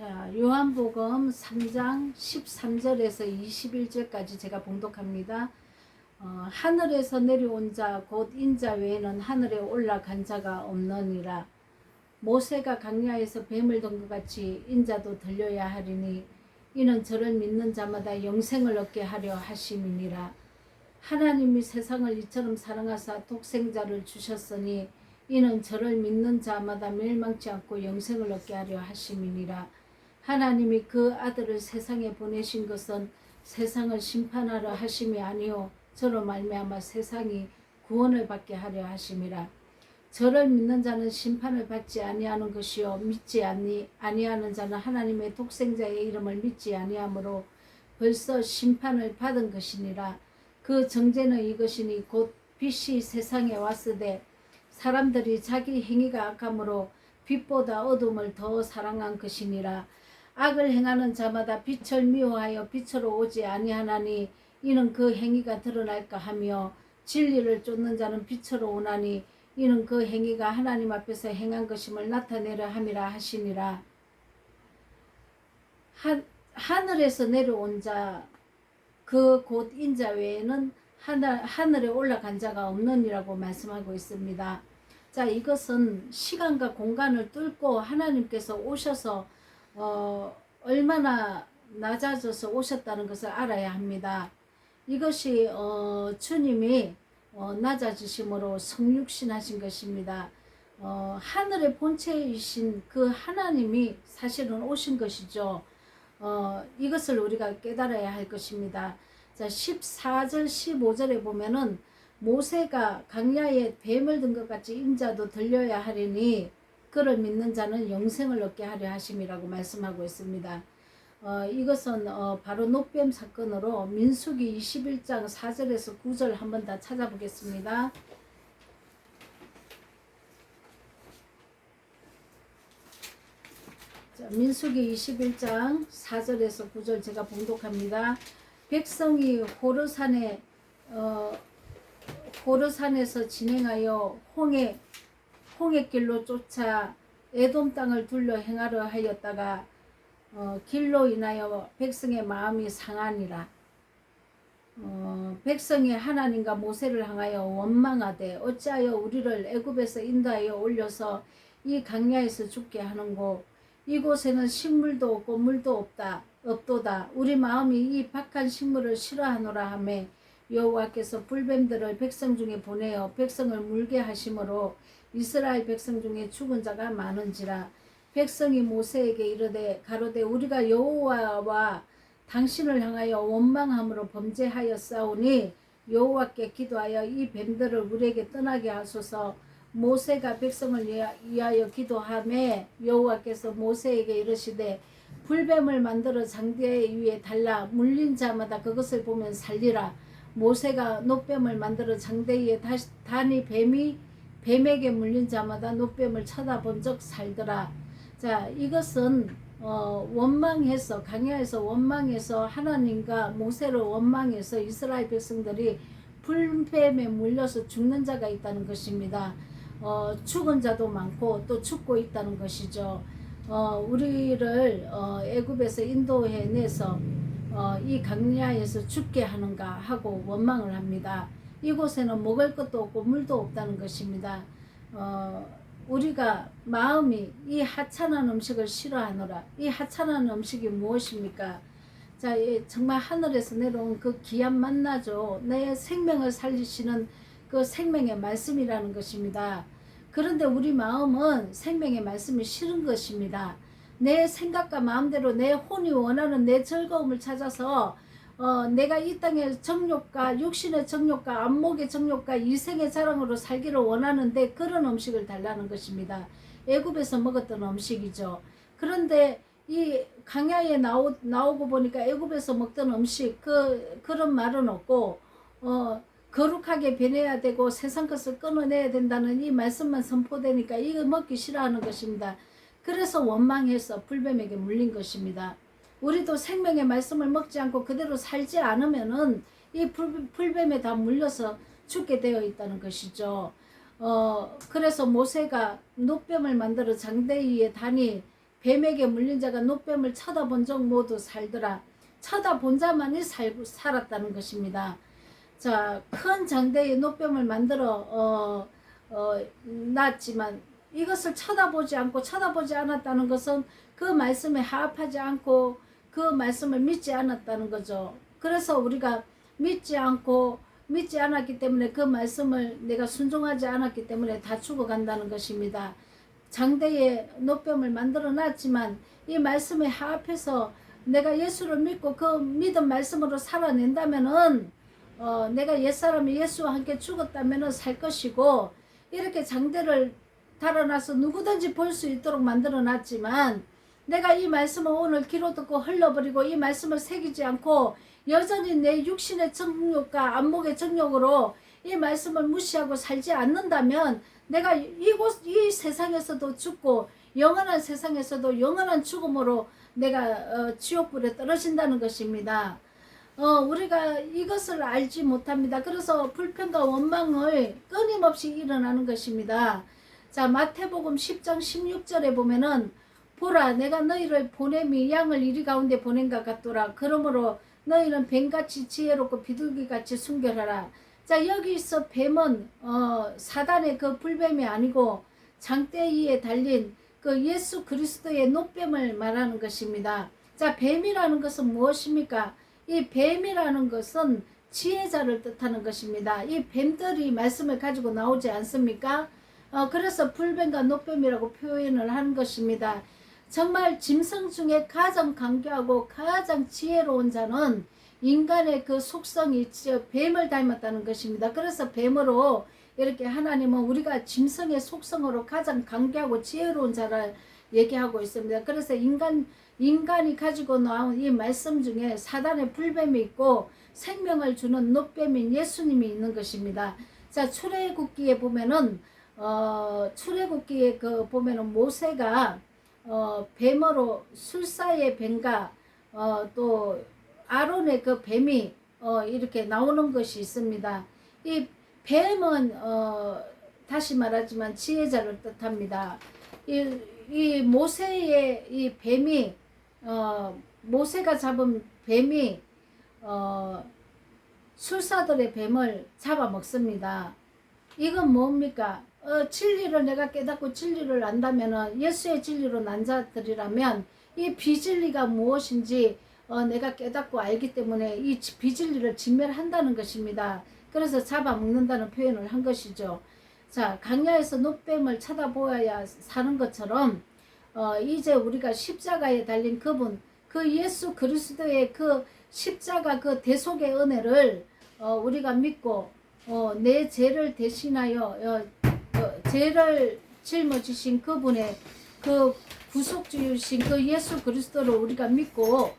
자, 요한복음 3장 13절에서 21절까지 제가 봉독합니다. 하늘에서 내려온 자 곧 인자 외에는 하늘에 올라간 자가 없느니라. 모세가 광야에서 뱀을 든 것 같이 인자도 들려야 하리니 이는 저를 믿는 자마다 영생을 얻게 하려 하심이니라. 하나님이 세상을 이처럼 사랑하사 독생자를 주셨으니 이는 저를 믿는 자마다 멸망치 않고 영생을 얻게 하려 하심이니라. 하나님이 그 아들을 세상에 보내신 것은 세상을 심판하려 하심이 아니요 저로 말미암아 세상이 구원을 받게 하려 하심이라. 저를 믿는 자는 심판을 받지 아니하는 것이요 믿지 아니하는 자는 하나님의 독생자의 이름을 믿지 아니하므로 벌써 심판을 받은 것이니라. 그 정죄는 이것이니 곧 빛이 세상에 왔으되 사람들이 자기 행위가 악함으로 빛보다 어둠을 더 사랑한 것이니라. 악을 행하는 자마다 빛을 미워하여 빛으로 오지 아니하나니 이는 그 행위가 드러날까 하며 진리를 쫓는 자는 빛으로 오나니 이는 그 행위가 하나님 앞에서 행한 것임을 나타내려 함이라 하시니라. 하늘에서 내려온 자 그 곧 인자 외에는 하늘에 올라간 자가 없느니라고 말씀하고 있습니다. 자, 이것은 시간과 공간을 뚫고 하나님께서 오셔서 얼마나 낮아져서 오셨다는 것을 알아야 합니다. 이것이 주님이 낮아지심으로 성육신 하신 것입니다. 하늘의 본체이신 그 하나님이 사실은 오신 것이죠. 이것을 우리가 깨달아야 할 것입니다. 자, 14절 15절에 보면은 모세가 광야에 뱀을 든 것 같이 인자도 들려야 하리니 그를 믿는 자는 영생을 얻게 하려 하심이라고 말씀하고 있습니다. 이것은 바로 노뱀 사건으로 민수기 21장 4절에서 9절 한번 다 찾아보겠습니다. 자, 민수기 21장 4절에서 9절 제가 봉독합니다. 백성이 호르산에서 진행하여 홍해길로 쫓아 에돔 땅을 둘러 행하려 하였다가 길로 인하여 백성의 마음이 상하니라. 백성이 하나님과 모세를 향하여 원망하되 어찌하여 우리를 애굽에서 인도하여 올려서 이 광야에서 죽게 하는고 이곳에는 식물도 없고 물도 없도다. 우리 마음이 이 박한 식물을 싫어하노라 하매 여호와께서 불뱀들을 백성 중에 보내어 백성을 물게 하심으로 이스라엘 백성 중에 죽은 자가 많은지라. 백성이 모세에게 이르되 가로되 우리가 여호와와 당신을 향하여 원망함으로 범죄하였사오니 여호와께 기도하여 이 뱀들을 우리에게 떠나게 하소서. 모세가 백성을 위하여 기도하매 여호와께서 모세에게 이르시되 불뱀을 만들어 장대 위에 달라 물린 자마다 그것을 보면 살리라. 모세가 노뱀을 만들어 장대 위에 다니 뱀에게 물린 자마다 노뱀을 쳐다본 적 살더라. 자, 이것은 원망해서 광야에서 원망해서 하나님과 모세를 원망해서 이스라엘 백성들이 불뱀에 물려서 죽는 자가 있다는 것입니다. 죽은 자도 많고 또 죽고 있다는 것이죠. 우리를 애굽에서 인도해내서 이 광야에서 죽게 하는가 하고 원망을 합니다. 이곳에는 먹을 것도 없고 물도 없다는 것입니다. 우리가 마음이 이 하찮은 음식을 싫어하노라. 이 하찮은 음식이 무엇입니까? 자, 정말 하늘에서 내려온 그 귀한 만나죠. 내 생명을 살리시는 그 생명의 말씀이라는 것입니다. 그런데 우리 마음은 생명의 말씀이 싫은 것입니다. 내 생각과 마음대로 내 혼이 원하는 내 즐거움을 찾아서 내가 이 땅의 정욕과 육신의 정욕과 안목의 정욕과 이생의 자랑으로 살기를 원하는데 그런 음식을 달라는 것입니다. 애굽에서 먹었던 음식이죠. 그런데 이 광야에 나오고 보니까 애굽에서 먹던 음식 그런 말은 없고 거룩하게 변해야 되고 세상 것을 끊어내야 된다는 이 말씀만 선포되니까 이거 먹기 싫어하는 것입니다. 그래서 원망해서 불뱀에게 물린 것입니다. 우리도 생명의 말씀을 먹지 않고 그대로 살지 않으면은 이 불뱀에 다 물려서 죽게 되어 있다는 것이죠. 그래서 모세가 노뱀을 만들어 장대 위에 다니 뱀에게 물린 자가 노뱀을 쳐다본 적 모두 살더라. 쳐다본 자만이 살았다는 것입니다. 자, 큰 장대의 노뱀을 만들어 놨지만 이것을 쳐다보지 않았다는 것은 그 말씀에 하합하지 않고 그 말씀을 믿지 않았다는 거죠. 그래서 우리가 믿지 않았기 때문에 그 말씀을 내가 순종하지 않았기 때문에 다 죽어간다는 것입니다. 장대의 노뱀을 만들어 놨지만 이 말씀에 하합해서 내가 예수를 믿고 그 믿은 말씀으로 살아낸다면은 내가 옛사람이 예수와 함께 죽었다면은 살 것이고, 이렇게 장대를 달아놔서 누구든지 볼 수 있도록 만들어 놨지만 내가 이 말씀을 오늘 귀로 듣고 흘러버리고 이 말씀을 새기지 않고 여전히 내 육신의 정욕과 안목의 정욕으로 이 말씀을 무시하고 살지 않는다면 내가 이 세상에서도 죽고 영원한 세상에서도 영원한 죽음으로 내가 지옥불에 떨어진다는 것입니다. 우리가 이것을 알지 못합니다. 그래서 불평과 원망을 끊임없이 일어나는 것입니다. 자, 마태복음 10장 16절에 보면은 보라, 내가 너희를 보냄이 양을 이리 가운데 보낸 것 같도라. 그러므로 너희는 뱀같이 지혜롭고 비둘기같이 순결하라. 자, 여기서 뱀은 사단의 그 불뱀이 아니고 장대 위에 달린 그 예수 그리스도의 노뱀을 말하는 것입니다. 자, 뱀이라는 것은 무엇입니까? 이 뱀이라는 것은 지혜자를 뜻하는 것입니다. 이 뱀들이 말씀을 가지고 나오지 않습니까? 그래서 불뱀과 노뱀이라고 표현을 하는 것입니다. 정말 짐승 중에 가장 강교하고 가장 지혜로운 자는 인간의 그 속성이 뱀을 닮았다는 것입니다. 그래서 뱀으로 이렇게 하나님은 우리가 짐승의 속성으로 가장 강교하고 지혜로운 자를 얘기하고 있습니다. 그래서 인간이 가지고 나온 이 말씀 중에 사단의 불뱀이 있고 생명을 주는 노뱀인 예수님이 있는 것입니다. 자, 출애굽기에 보면은 출애굽기에 보면은 모세가 뱀으로 술사의 뱀과 또 아론의 그 뱀이 이렇게 나오는 것이 있습니다. 이 뱀은 다시 말하지만 지혜자를 뜻합니다. 이 모세의 이 뱀이 모세가 잡은 뱀이 술사들의 뱀을 잡아먹습니다. 이건 뭡니까? 진리를 내가 깨닫고 진리를 안다면 예수의 진리로 난 자들이라면 이 비진리가 무엇인지 내가 깨닫고 알기 때문에 이 비진리를 진멸한다는 것입니다. 그래서 잡아먹는다는 표현을 한 것이죠. 자, 강야에서 노뱀을 쳐다보아야 사는 것처럼 이제 우리가 십자가에 달린 그분, 그 예수 그리스도의 그 십자가 그 대속의 은혜를 우리가 믿고 내 죄를 대신하여 죄를 짊어지신 그분의 그 구속주이신 그 예수 그리스도를 우리가 믿고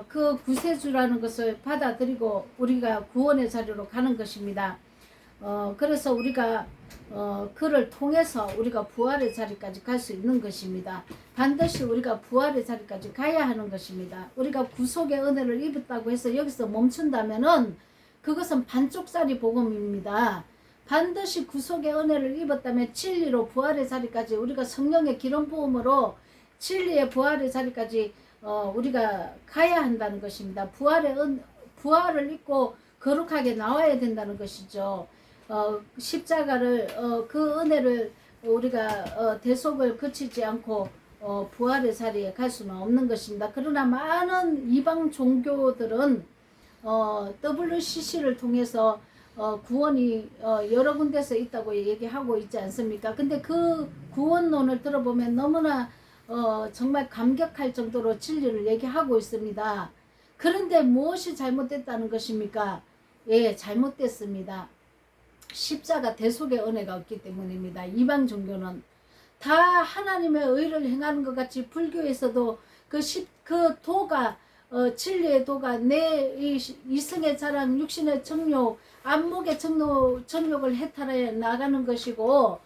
그 구세주라는 것을 받아들이고 우리가 구원의 자리로 가는 것입니다. 그래서 우리가 그를 통해서 우리가 부활의 자리까지 갈 수 있는 것입니다. 반드시 우리가 부활의 자리까지 가야 하는 것입니다. 우리가 구속의 은혜를 입었다고 해서 여기서 멈춘다면은 그것은 반쪽짜리 복음입니다. 반드시 구속의 은혜를 입었다면 진리로 부활의 자리까지 우리가 성령의 기름 부음으로 진리의 부활의 자리까지 우리가 가야 한다는 것입니다. 부활을 입고 거룩하게 나와야 된다는 것이죠. 십자가를 그 은혜를 우리가 대속을 거치지 않고 부활의 자리에 갈 수는 없는 것입니다. 그러나 많은 이방 종교들은 WCC를 통해서 구원이 여러 군데서 있다고 얘기하고 있지 않습니까? 근데 그 구원론을 들어보면 너무나 정말 감격할 정도로 진리를 얘기하고 있습니다. 그런데 무엇이 잘못됐다는 것입니까? 예, 잘못됐습니다. 십자가 대속의 은혜가 없기 때문입니다. 이방 종교는 다 하나님의 의를 행하는 것 같이 불교에서도 그 도가 진리의 도가 내 이성의 자랑, 육신의 정욕, 안목의 정욕을 해탈해 나가는 것이고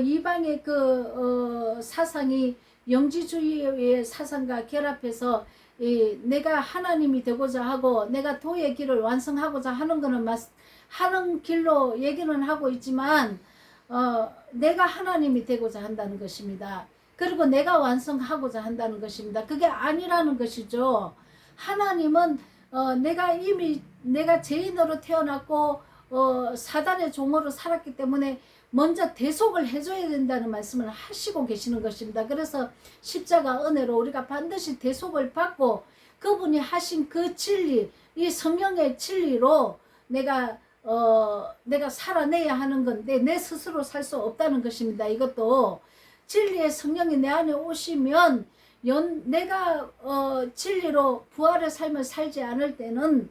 이방의 그 사상이 영지주의의 사상과 결합해서 내가 하나님이 되고자 하고 내가 도의 길을 완성하고자 하는 것은 하는 길로 얘기는 하고 있지만 내가 하나님이 되고자 한다는 것입니다. 그리고 내가 완성하고자 한다는 것입니다. 그게 아니라는 것이죠. 하나님은 내가 죄인으로 태어났고 사단의 종으로 살았기 때문에 먼저 대속을 해줘야 된다는 말씀을 하시고 계시는 것입니다. 그래서 십자가 은혜로 우리가 반드시 대속을 받고 그분이 하신 그 진리, 이 성령의 진리로 내가 살아내야 하는 건데 내 스스로 살 수 없다는 것입니다. 이것도 진리의 성령이 내 안에 오시면 내가 진리로 부활의 삶을 살지 않을 때는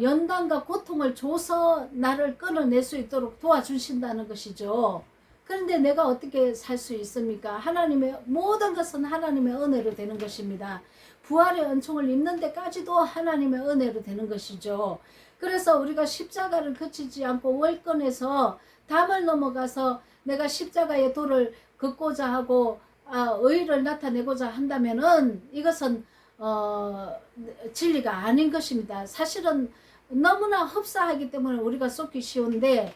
연단과 고통을 줘서 나를 끊어낼 수 있도록 도와주신다는 것이죠. 그런데 내가 어떻게 살 수 있습니까? 하나님의 모든 것은 하나님의 은혜로 되는 것입니다. 부활의 은총을 입는 데까지도 하나님의 은혜로 되는 것이죠. 그래서 우리가 십자가를 거치지 않고 월권에서 담을 넘어가서 내가 십자가의 도를 걷고자 하고 의의를 나타내고자 한다면은 이것은 진리가 아닌 것입니다. 사실은 너무나 흡사하기 때문에 우리가 쏟기 쉬운데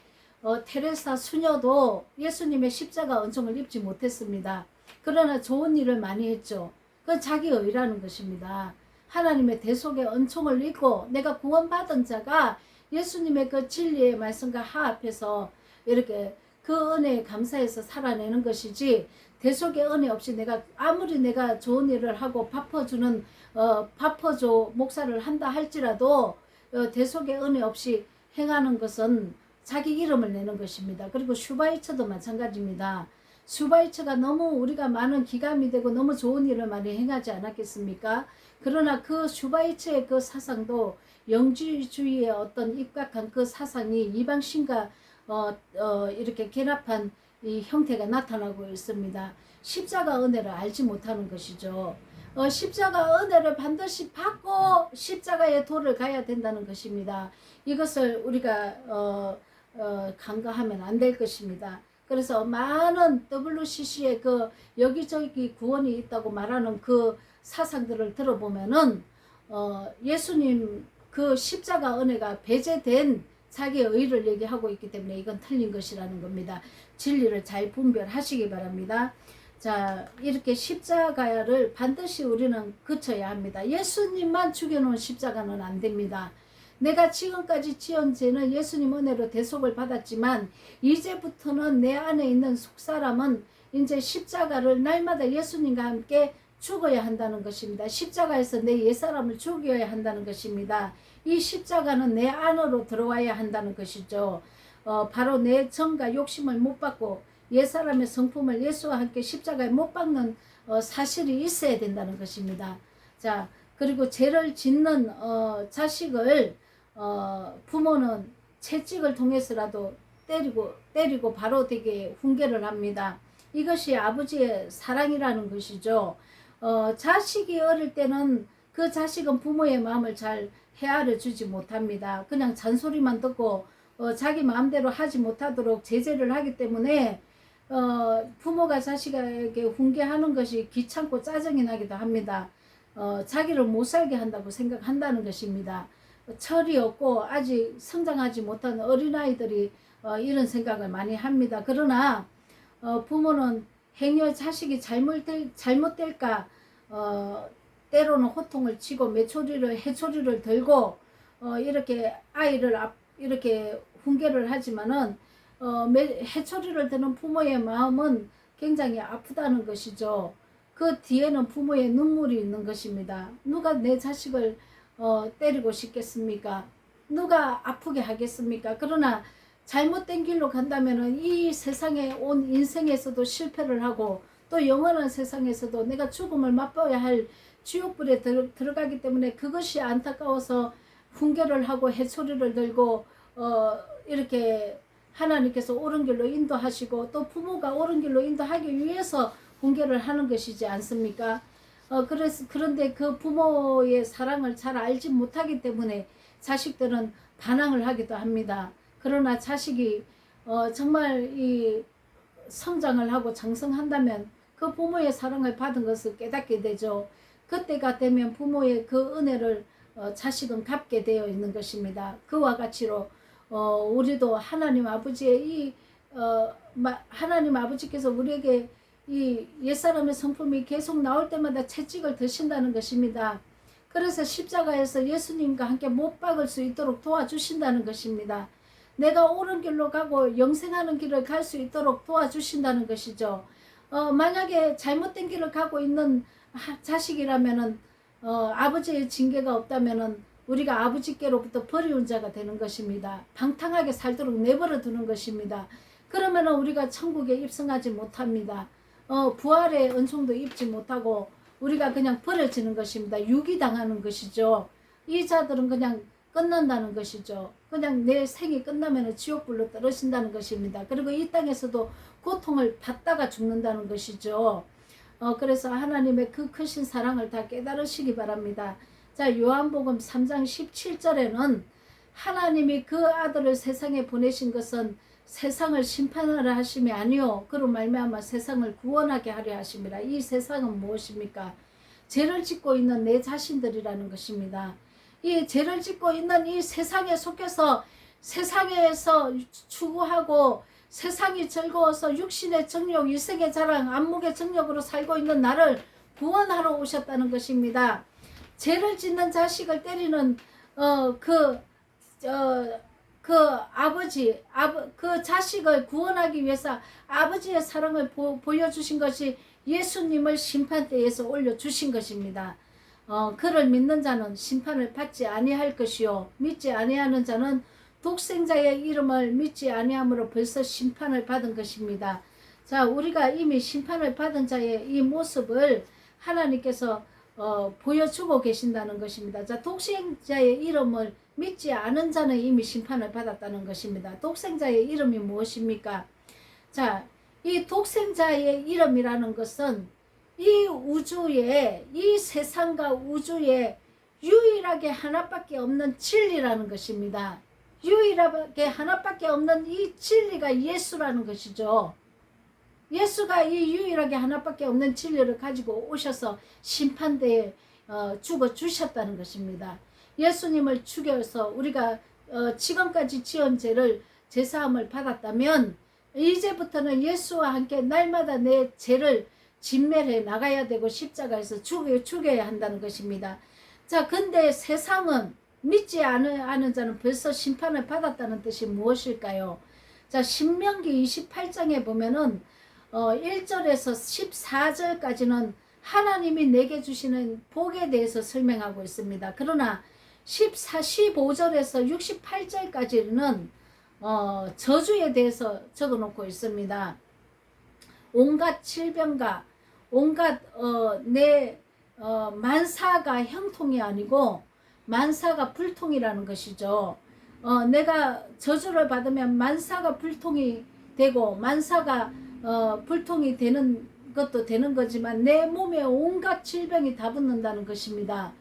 테레사 수녀도 예수님의 십자가 은총을 입지 못했습니다. 그러나 좋은 일을 많이 했죠. 그건 자기 의라는 것입니다. 하나님의 대속의 은총을 입고 내가 구원받은 자가 예수님의 그 진리의 말씀과 하합해서 이렇게 그 은혜에 감사해서 살아내는 것이지, 대속의 은혜 없이 아무리 내가 좋은 일을 하고 밥퍼줘 목사를 한다 할지라도 대속의 은혜 없이 행하는 것은 자기 이름을 내는 것입니다. 그리고 슈바이처도 마찬가지입니다. 슈바이처가 너무 우리가 많은 기감이 되고 너무 좋은 일을 많이 행하지 않았겠습니까? 그러나 그 슈바이처의 그 사상도 영주주의의 어떤 입각한 그 사상이 이방신과 이렇게 결합한 이 형태가 나타나고 있습니다. 십자가 은혜를 알지 못하는 것이죠. 십자가 은혜를 반드시 받고 십자가의 도를 가야 된다는 것입니다. 이것을 우리가 간과하면 안 될 것입니다. 그래서 많은 WCC의 그 여기저기 구원이 있다고 말하는 그 사상들을 들어보면은 예수님 그 십자가 은혜가 배제된 자기의 의를 얘기하고 있기 때문에 이건 틀린 것이라는 겁니다. 진리를 잘 분별하시기 바랍니다. 자, 이렇게 십자가를 반드시 우리는 거쳐야 합니다. 예수님만 죽여놓은 십자가는 안 됩니다. 내가 지금까지 지은 죄는 예수님 은혜로 대속을 받았지만 이제부터는 내 안에 있는 속사람은 이제 십자가를 날마다 예수님과 함께 죽어야 한다는 것입니다. 십자가에서 내 옛사람을 죽여야 한다는 것입니다. 이 십자가는 내 안으로 들어와야 한다는 것이죠. 바로 내 정과 욕심을 못 받고 옛사람의 성품을 예수와 함께 십자가에 못 박는 사실이 있어야 된다는 것입니다. 자, 그리고 죄를 짓는 자식을 부모는 채찍을 통해서라도 때리고 바로 되게 훈계를 합니다. 이것이 아버지의 사랑이라는 것이죠. 자식이 어릴 때는 그 자식은 부모의 마음을 잘 헤아려 주지 못합니다. 그냥 잔소리만 듣고 자기 마음대로 하지 못하도록 제재를 하기 때문에 부모가 자식에게 훈계하는 것이 귀찮고 짜증이 나기도 합니다. 자기를 못 살게 한다고 생각한다는 것입니다. 철이 없고 아직 성장하지 못한 어린아이들이 이런 생각을 많이 합니다. 그러나 부모는 행여 자식이 잘못될까 때로는 호통을 치고 해초리를 들고 이렇게 아이를 이렇게 훈계를 하지만은 해초리를 드는 부모의 마음은 굉장히 아프다는 것이죠. 그 뒤에는 부모의 눈물이 있는 것입니다. 누가 내 자식을 때리고 싶겠습니까? 누가 아프게 하겠습니까? 그러나 잘못된 길로 간다면은 이 세상에 온 인생에서도 실패를 하고 또 영원한 세상에서도 내가 죽음을 맛봐야 할 지옥불에 들어가기 때문에 그것이 안타까워서 훈계를 하고 해초리를 들고 이렇게 하나님께서 옳은 길로 인도하시고 또 부모가 옳은 길로 인도하기 위해서 훈계를 하는 것이지 않습니까? 그런데 그 부모의 사랑을 잘 알지 못하기 때문에 자식들은 반항을 하기도 합니다. 그러나 자식이 정말 이 성장을 하고 장성한다면 그 부모의 사랑을 받은 것을 깨닫게 되죠. 그때가 되면 부모의 그 은혜를 자식은 갚게 되어 있는 것입니다. 그와 같이로 우리도 하나님 아버지의 하나님 아버지께서 우리에게 이 옛사람의 성품이 계속 나올 때마다 채찍을 드신다는 것입니다. 그래서 십자가에서 예수님과 함께 못 박을 수 있도록 도와주신다는 것입니다. 내가 옳은 길로 가고 영생하는 길을 갈 수 있도록 도와주신다는 것이죠. 만약에 잘못된 길을 가고 있는 자식이라면은 아버지의 징계가 없다면은 우리가 아버지께로부터 버리운 자가 되는 것입니다. 방탕하게 살도록 내버려 두는 것입니다. 그러면은 우리가 천국에 입성하지 못합니다. 부활의 은총도 입지 못하고 우리가 그냥 버려지는 것입니다. 유기당하는 것이죠. 이 자들은 그냥 끝난다는 것이죠. 그냥 내 생이 끝나면 지옥불로 떨어진다는 것입니다. 그리고 이 땅에서도 고통을 받다가 죽는다는 것이죠. 그래서 하나님의 그 크신 사랑을 다 깨달으시기 바랍니다. 자, 요한복음 3장 17절에는 하나님이 그 아들을 세상에 보내신 것은 세상을 심판하려 하심이 아니요 그로 말미암아 세상을 구원하게 하려 하심이라. 이 세상은 무엇입니까? 죄를 짓고 있는 내 자신들이라는 것입니다. 이 죄를 짓고 있는 이 세상에 속해서 세상에서 추구하고 세상이 즐거워서 육신의 정욕, 이색의 자랑, 안목의 정욕으로 살고 있는 나를 구원하러 오셨다는 것입니다. 죄를 짓는 자식을 때리는 그 자식을 구원하기 위해서 아버지의 사랑을 보여주신 것이 예수님을 심판대에서 올려주신 것입니다. 그를 믿는 자는 심판을 받지 아니할 것이요 믿지 아니하는 자는 독생자의 이름을 믿지 아니함으로 벌써 심판을 받은 것입니다. 자, 우리가 이미 심판을 받은 자의 이 모습을 하나님께서 보여주고 계신다는 것입니다. 자, 독생자의 이름을 믿지 않은 자는 이미 심판을 받았다는 것입니다. 독생자의 이름이 무엇입니까? 자, 이 독생자의 이름이라는 것은 이 우주에, 이 세상과 우주에 유일하게 하나밖에 없는 진리라는 것입니다. 유일하게 하나밖에 없는 이 진리가 예수라는 것이죠. 예수가 이 유일하게 하나밖에 없는 진리를 가지고 오셔서 심판대에 죽어 주셨다는 것입니다. 예수님을 죽여서 우리가 지금까지 지은 죄를 제사함을 받았다면 이제부터는 예수와 함께 날마다 내 죄를 진멸해 나가야 되고 십자가에서 죽여야 한다는 것입니다. 자, 근데 세상은 믿지 않은 자는 벌써 심판을 받았다는 뜻이 무엇일까요? 자, 신명기 28장에 보면은 1절에서 14절까지는 하나님이 내게 주시는 복에 대해서 설명하고 있습니다. 그러나 15절에서 68절까지는 저주에 대해서 적어놓고 있습니다. 온갖 질병과 온갖 만사가 형통이 아니고 만사가 불통이라는 것이죠. 내가 저주를 받으면 만사가 불통이 되고 만사가 불통이 되는 것도 되는 거지만 내 몸에 온갖 질병이 다 붙는다는 것입니다.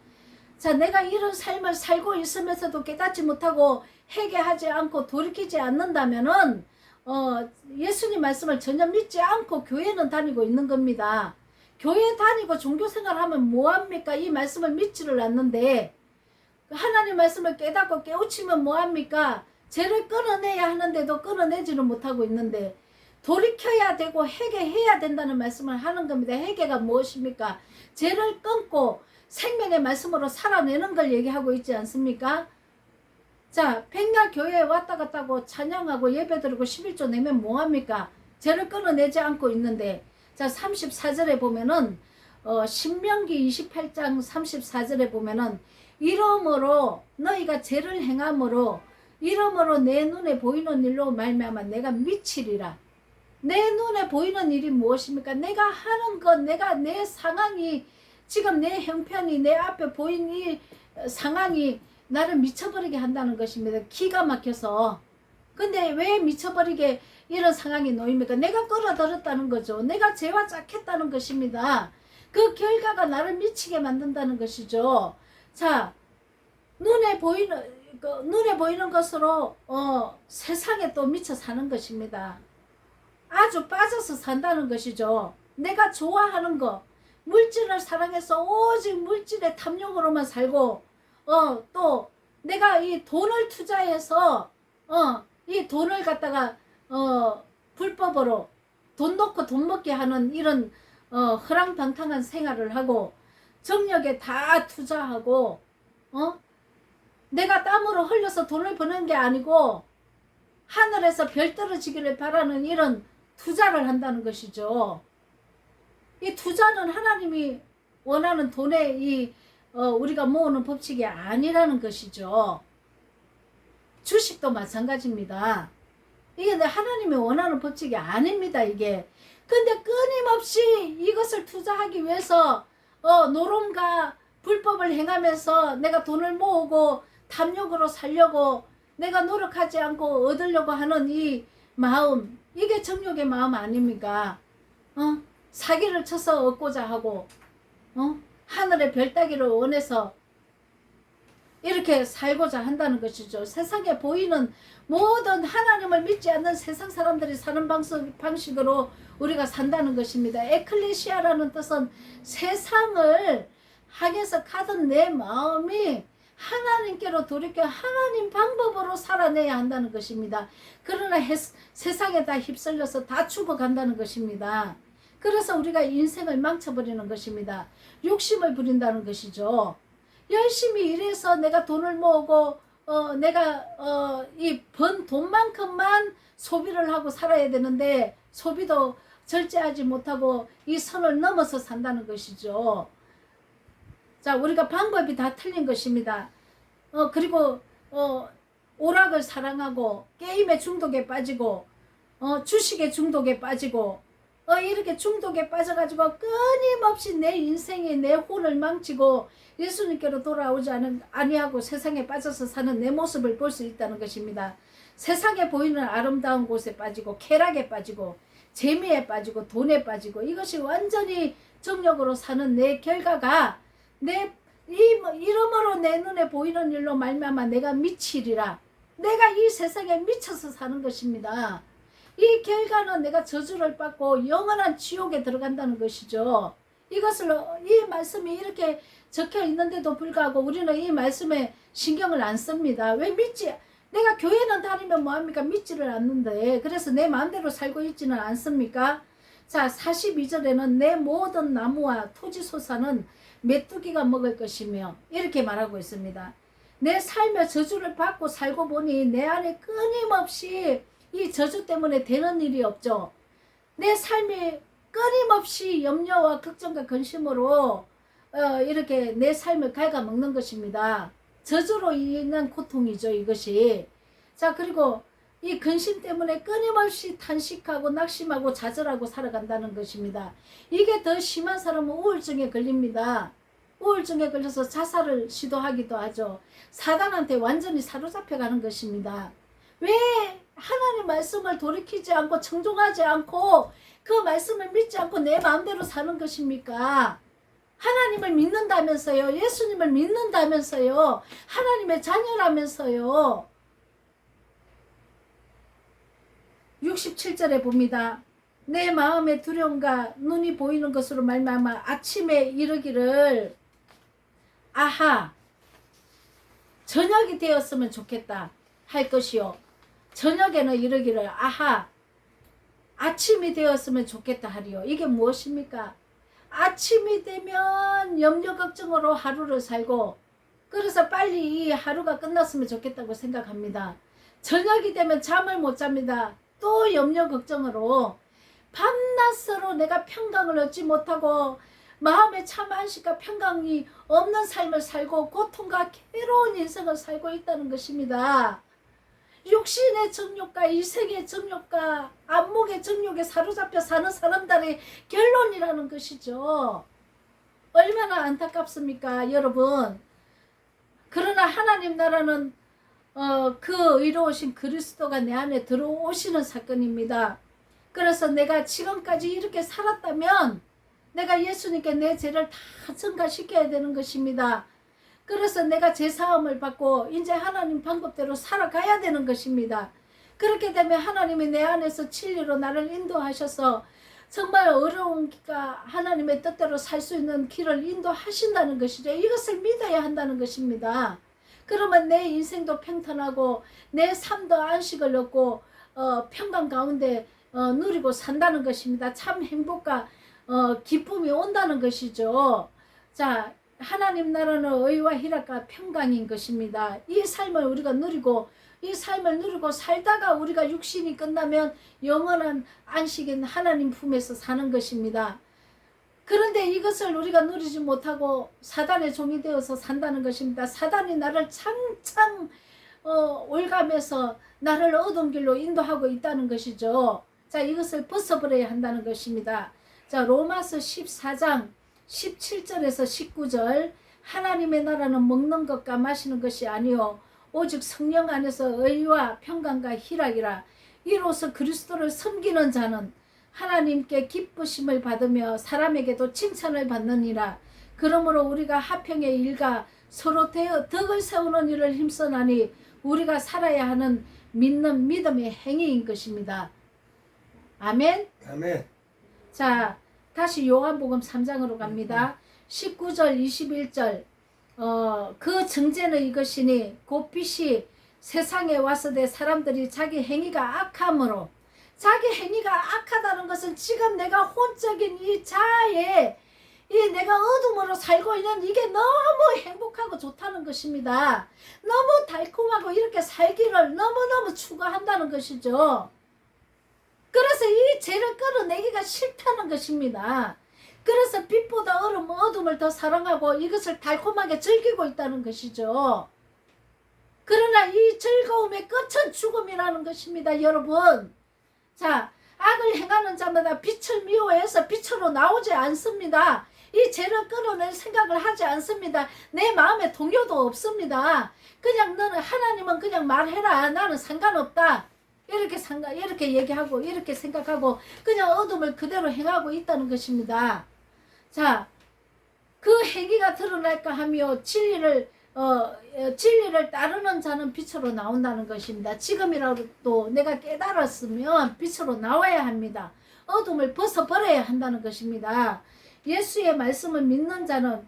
자, 내가 이런 삶을 살고 있으면서도 깨닫지 못하고 회개하지 않고 돌이키지 않는다면은 예수님 말씀을 전혀 믿지 않고 교회는 다니고 있는 겁니다. 교회 다니고 종교생활 하면 뭐합니까? 이 말씀을 믿지를 않는데 하나님 말씀을 깨닫고 깨우치면 뭐합니까? 죄를 끊어내야 하는데도 끊어내지는 못하고 있는데 돌이켜야 되고 회개해야 된다는 말씀을 하는 겁니다. 회개가 무엇입니까? 죄를 끊고 생명의 말씀으로 살아내는 걸 얘기하고 있지 않습니까? 자, 백날 교회에 왔다 갔다 하고 찬양하고 예배드리고 11조 내면 뭐합니까? 죄를 끊어내지 않고 있는데 자, 34절에 보면은 신명기 28장 34절에 보면은 이러므로 너희가 죄를 행함으로 이러므로 내 눈에 보이는 일로 말미암아 내가 미치리라. 내 눈에 보이는 일이 무엇입니까? 내가 하는 것, 내가 내 상황이 지금 내 형편이 내 앞에 보인 이 상황이 나를 미쳐버리게 한다는 것입니다. 기가 막혀서. 근데 왜 미쳐버리게 이런 상황이 놓입니까? 내가 끌어들였다는 거죠. 내가 죄와 짝했다는 것입니다. 그 결과가 나를 미치게 만든다는 것이죠. 자, 눈에 보이는 것으로 세상에 또 미쳐 사는 것입니다. 아주 빠져서 산다는 것이죠. 내가 좋아하는 거, 물질을 사랑해서 오직 물질의 탐욕으로만 살고 또 내가 이 돈을 투자해서 이 돈을 갖다가 불법으로 돈 놓고 돈 먹게 하는 이런 허랑방탕한 생활을 하고 정력에 다 투자하고 내가 땀으로 흘려서 돈을 버는 게 아니고 하늘에서 별 떨어지기를 바라는 이런 투자를 한다는 것이죠. 이 투자는 하나님이 원하는 돈의 우리가 모으는 법칙이 아니라는 것이죠. 주식도 마찬가지입니다. 이게 하나님이 원하는 법칙이 아닙니다. 이게. 근데 끊임없이 이것을 투자하기 위해서 노름과 불법을 행하면서 내가 돈을 모으고 탐욕으로 살려고 내가 노력하지 않고 얻으려고 하는 이 마음, 이게 정욕의 마음 아닙니까? 사기를 쳐서 얻고자 하고 하늘의 별 따기를 원해서 이렇게 살고자 한다는 것이죠. 세상에 보이는 모든 하나님을 믿지 않는 세상 사람들이 사는 방식으로 우리가 산다는 것입니다. 에클레시아라는 뜻은 세상을 향해서 가던 내 마음이 하나님께로 돌이켜 하나님 방법으로 살아내야 한다는 것입니다. 그러나 세상에 다 휩쓸려서 다 죽어간다는 것입니다. 그래서 우리가 인생을 망쳐버리는 것입니다. 욕심을 부린다는 것이죠. 열심히 일해서 내가 돈을 모으고 내가 이 번 돈만큼만 소비를 하고 살아야 되는데 소비도 절제하지 못하고 이 선을 넘어서 산다는 것이죠. 자, 우리가 방법이 다 틀린 것입니다. 그리고 오락을 사랑하고 게임의 중독에 빠지고 주식의 중독에 빠지고 이렇게 중독에 빠져가지고 끊임없이 내 인생에 내 혼을 망치고 예수님께로 돌아오지 아니하고 세상에 빠져서 사는 내 모습을 볼 수 있다는 것입니다. 세상에 보이는 아름다운 곳에 빠지고 쾌락에 빠지고 재미에 빠지고 돈에 빠지고 이것이 완전히 정력으로 사는 내 결과가 이러므로 내 눈에 보이는 일로 말미암아 내가 미치리라. 내가 이 세상에 미쳐서 사는 것입니다. 이 결과는 내가 저주를 받고 영원한 지옥에 들어간다는 것이죠. 이것을 이 말씀이 이렇게 적혀 있는데도 불구하고 우리는 이 말씀에 신경을 안 씁니다. 왜 내가 교회는 다니면 뭐합니까? 믿지를 않는데 그래서 내 마음대로 살고 있지는 않습니까? 자, 42절에는 내 모든 나무와 토지소사는 메뚜기가 먹을 것이며 이렇게 말하고 있습니다. 내 삶에 저주를 받고 살고 보니 내 안에 끊임없이 이 저주 때문에 되는 일이 없죠. 내 삶이 끊임없이 염려와 걱정과 근심으로 이렇게 내 삶을 갉아먹는 것입니다. 저주로 인한 고통이죠, 이것이. 자, 그리고 이 근심 때문에 끊임없이 탄식하고 낙심하고 좌절하고 살아간다는 것입니다. 이게 더 심한 사람은 우울증에 걸립니다. 우울증에 걸려서 자살을 시도하기도 하죠. 사단한테 완전히 사로잡혀가는 것입니다. 왜 하나님 말씀을 돌이키지 않고 청종하지 않고 그 말씀을 믿지 않고 내 마음대로 사는 것입니까? 하나님을 믿는다면서요. 예수님을 믿는다면서요. 하나님의 자녀라면서요. 67절에 봅니다. 내 마음의 두려움과 눈이 보이는 것으로 말미암아 아침에 이르기를 아하 저녁이 되었으면 좋겠다 할 것이요. 저녁에는 이르기를 아하 아침이 되었으면 좋겠다 하리요. 이게 무엇입니까? 아침이 되면 염려 걱정으로 하루를 살고 그래서 빨리 이 하루가 끝났으면 좋겠다고 생각합니다. 저녁이 되면 잠을 못 잡니다. 또 염려 걱정으로 밤낮으로 내가 평강을 얻지 못하고 마음의 참 안식과 평강이 없는 삶을 살고 고통과 괴로운 인생을 살고 있다는 것입니다. 육신의 정욕과 이생의 정욕과 안목의 정욕에 사로잡혀 사는 사람들의 결론이라는 것이죠. 얼마나 안타깝습니까, 여러분. 그러나 하나님 나라는 그 의로우신 그리스도가 내 안에 들어오시는 사건입니다. 그래서 내가 지금까지 이렇게 살았다면 내가 예수님께 내 죄를 다 전가시켜야 되는 것입니다. 그래서 내가 제사함을 받고 이제 하나님 방법대로 살아가야 되는 것입니다. 그렇게 되면 하나님이 내 안에서 진리로 나를 인도하셔서 정말 어려운 하나님의 뜻대로 살 수 있는 길을 인도하신다는 것이죠. 이것을 믿어야 한다는 것입니다. 그러면 내 인생도 평탄하고 내 삶도 안식을 얻고 평강 가운데 누리고 산다는 것입니다. 참 행복과 기쁨이 온다는 것이죠. 자, 하나님 나라는 의와 희락과 평강인 것입니다. 이 삶을 우리가 누리고 이 삶을 누리고 살다가 우리가 육신이 끝나면 영원한 안식인 하나님 품에서 사는 것입니다. 그런데 이것을 우리가 누리지 못하고 사단의 종이 되어서 산다는 것입니다. 사단이 나를 창창 올가면서 나를 어두운 길로 인도하고 있다는 것이죠. 자, 이것을 벗어버려야 한다는 것입니다. 자, 로마서 14장 17절에서 19절 하나님의 나라는 먹는 것과 마시는 것이 아니요 오직 성령 안에서 의와 평강과 희락이라. 이로써 그리스도를 섬기는 자는 하나님께 기쁘심을 받으며 사람에게도 칭찬을 받느니라. 그러므로 우리가 화평의 일과 서로 덕을 세우는 일을 힘써나니 우리가 살아야 하는 믿는 믿음의 행위인 것입니다. 아멘. 아멘. 자, 다시 요한복음 3장으로 갑니다. 19절 21절 그 정죄는 이것이니 곧 빛이 세상에 왔으되 사람들이 자기 행위가 악함으로. 자기 행위가 악하다는 것은 지금 내가 혼적인 이 자아에 이 내가 어둠으로 살고 있는 이게 너무 행복하고 좋다는 것입니다. 너무 달콤하고 이렇게 살기를 너무너무 추구한다는 것이죠. 그래서 이 죄를 끌어내기가 싫다는 것입니다. 그래서 빛보다 어둠을 더 사랑하고 이것을 달콤하게 즐기고 있다는 것이죠. 그러나 이 즐거움의 끝은 죽음이라는 것입니다, 여러분. 자, 악을 행하는 자마다 빛을 미워해서 빛으로 나오지 않습니다. 이 죄를 끌어낼 생각을 하지 않습니다. 내 마음에 동요도 없습니다. 그냥 너는 하나님은 그냥 말해라. 나는 상관없다. 이렇게 얘기하고 이렇게 생각하고 그냥 어둠을 그대로 행하고 있다는 것입니다. 자, 그 행위가 드러날까 하며 진리를 따르는 자는 빛으로 나온다는 것입니다. 지금이라도 내가 깨달았으면 빛으로 나와야 합니다. 어둠을 벗어버려야 한다는 것입니다. 예수의 말씀을 믿는 자는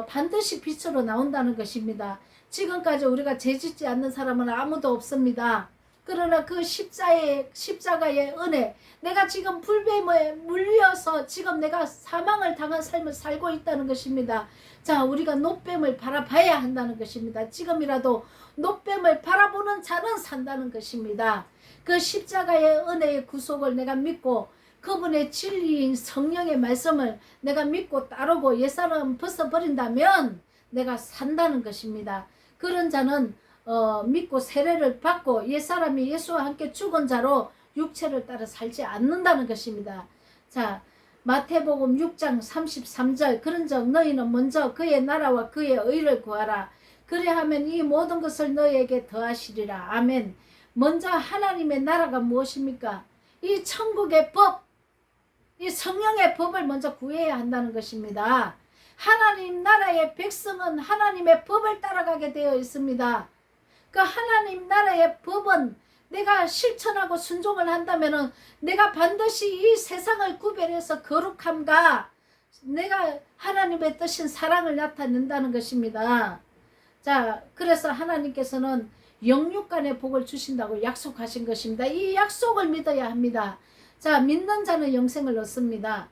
반드시 빛으로 나온다는 것입니다. 지금까지 우리가 죄짓지 않는 사람은 아무도 없습니다. 그러나 그 십자가의 은혜, 내가 지금 불뱀에 물려서 지금 내가 사망을 당한 삶을 살고 있다는 것입니다. 자, 우리가 노뱀을 바라봐야 한다는 것입니다. 지금이라도 노뱀을 바라보는 자는 산다는 것입니다. 그 십자가의 은혜의 구속을 내가 믿고 그분의 진리인 성령의 말씀을 내가 믿고 따르고 옛사람 벗어버린다면 내가 산다는 것입니다. 그런 자는 믿고 세례를 받고 옛사람이 예수와 함께 죽은 자로 육체를 따라 살지 않는다는 것입니다. 자, 마태복음 6장 33절 그런즉 너희는 먼저 그의 나라와 그의 의를 구하라. 그리하면 이 모든 것을 너희에게 더하시리라. 아멘. 먼저 하나님의 나라가 무엇입니까? 이 천국의 법, 이 성령의 법을 먼저 구해야 한다는 것입니다. 하나님 나라의 백성은 하나님의 법을 따라가게 되어 있습니다. 그 하나님 나라의 법은 내가 실천하고 순종을 한다면 내가 반드시 이 세상을 구별해서 거룩함과 내가 하나님의 뜻인 사랑을 나타낸다는 것입니다. 자, 그래서 하나님께서는 영육간의 복을 주신다고 약속하신 것입니다. 이 약속을 믿어야 합니다. 자, 믿는 자는 영생을 얻습니다.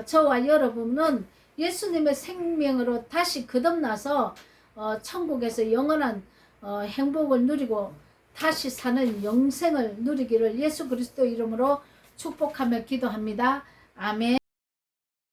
저와 여러분은 예수님의 생명으로 다시 거듭나서 천국에서 영원한 행복을 누리고 다시 사는 영생을 누리기를 예수 그리스도 이름으로 축복하며 기도합니다. 아멘.